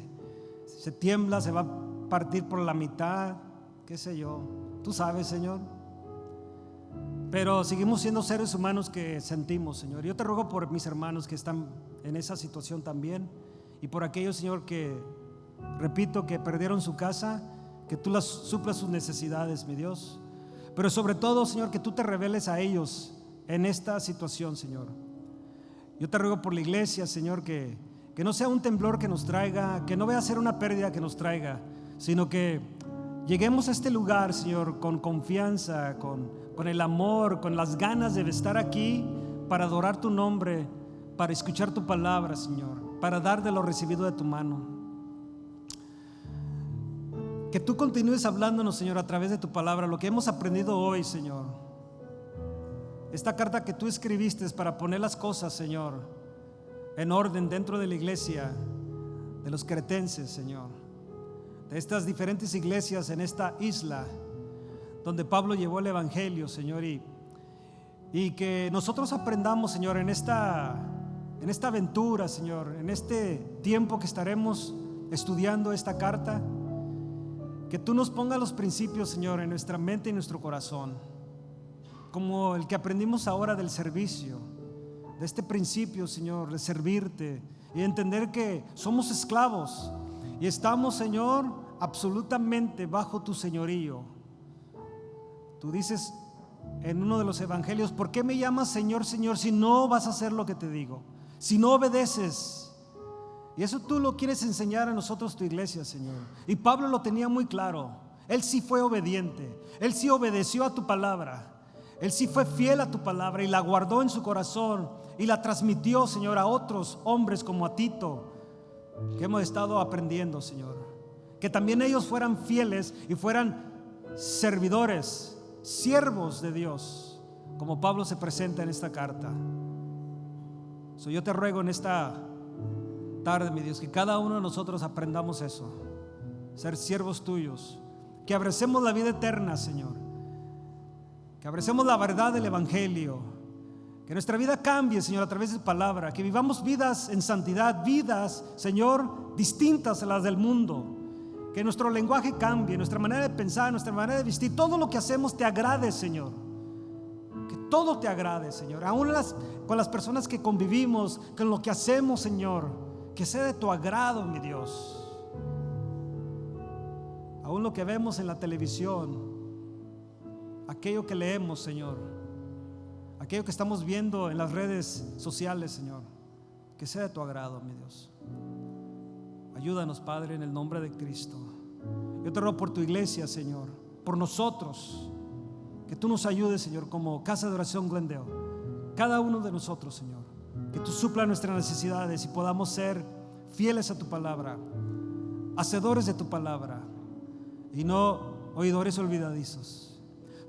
tiembla, se va a partir por la mitad, qué sé yo. Tú sabes, Señor. Pero seguimos siendo seres humanos que sentimos, Señor. Yo te ruego por mis hermanos que están en esa situación también, y por aquellos, Señor, que, repito, que perdieron su casa, que tú las suplas sus necesidades, mi Dios. Pero sobre todo, Señor, que tú te reveles a ellos en esta situación, Señor. Yo te ruego por la iglesia, Señor, que no sea un temblor que nos traiga, que no vaya a ser una pérdida que nos traiga, sino que lleguemos a este lugar, Señor, con confianza, con el amor, con las ganas de estar aquí para adorar tu nombre, para escuchar tu palabra, Señor, para dar de lo recibido de tu mano. Que tú continúes hablándonos, Señor, a través de tu palabra, lo que hemos aprendido hoy, Señor. Esta carta que tú escribiste es para poner las cosas, Señor, en orden dentro de la iglesia de los cretenses, Señor, de estas diferentes iglesias en esta isla donde Pablo llevó el evangelio, Señor, y que nosotros aprendamos, Señor, en esta aventura, Señor, en este tiempo que estaremos estudiando esta carta, que tú nos pongas los principios, Señor, en nuestra mente y nuestro corazón, como el que aprendimos ahora del servicio, de este principio, Señor, de servirte y entender que somos esclavos y estamos, Señor, absolutamente bajo tu señorío. Tú dices en uno de los evangelios: ¿por qué me llamas Señor, Señor, si no vas a hacer lo que te digo, si no obedeces? Y eso tú lo quieres enseñar a nosotros, tu iglesia, Señor. Y Pablo lo tenía muy claro. Él sí fue obediente, él sí obedeció a tu palabra, él sí fue fiel a tu palabra y la guardó en su corazón y la transmitió, Señor, a otros hombres como a Tito, que hemos estado aprendiendo, Señor. Que también ellos fueran fieles y fueran servidores, siervos de Dios, como Pablo se presenta en esta carta. Yo te ruego en esta tarde, mi Dios, que cada uno de nosotros aprendamos eso, ser siervos tuyos, que abracemos la vida eterna, Señor, que abracemos la verdad del evangelio, que nuestra vida cambie, Señor, a través de tu palabra, que vivamos vidas en santidad, vidas, Señor, distintas a las del mundo, Que nuestro lenguaje cambie, nuestra manera de pensar, nuestra manera de vestir, todo lo que hacemos te agrade, Señor. Que todo te agrade, Señor. Aún con las personas que convivimos, con lo que hacemos, Señor, que sea de tu agrado, mi Dios. Aún lo que vemos en la televisión, aquello que leemos, Señor, aquello que estamos viendo en las redes sociales, Señor, que sea de tu agrado, mi Dios. Ayúdanos, Padre, en el nombre de Cristo. Yo te ruego por tu iglesia, Señor, por nosotros, que tú nos ayudes, Señor, como Casa de Oración Glendale, cada uno de nosotros, Señor, que tú supla nuestras necesidades y podamos ser fieles a tu palabra, hacedores de tu palabra y no oidores olvidadizos.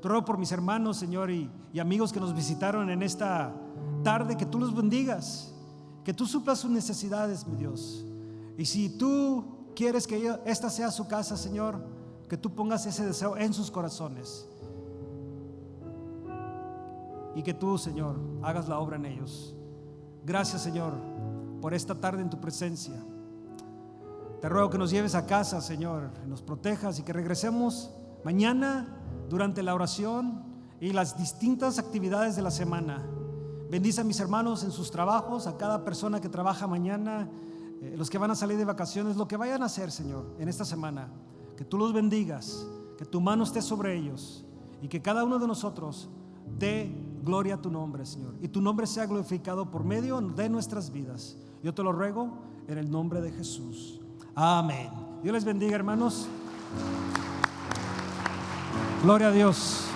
Te ruego por mis hermanos, Señor, y amigos que nos visitaron en esta tarde, que tú los bendigas, que tú suplas sus necesidades, mi Dios. Y si tú quieres que esta sea su casa, Señor, que tú pongas ese deseo en sus corazones y que tú, Señor, hagas la obra en ellos. Gracias, Señor, por esta tarde en tu presencia. Te ruego que nos lleves a casa, Señor, nos protejas y que regresemos mañana durante la oración y las distintas actividades de la semana. Bendice a mis hermanos en sus trabajos, a cada persona que trabaja mañana, los que van a salir de vacaciones, lo que vayan a hacer, Señor, en esta semana. Que tú los bendigas, que tu mano esté sobre ellos y que cada uno de nosotros dé gloria a tu nombre, Señor, y tu nombre sea glorificado por medio de nuestras vidas. Yo te lo ruego en el nombre de Jesús. Amén. Dios les bendiga, hermanos. Gloria a Dios.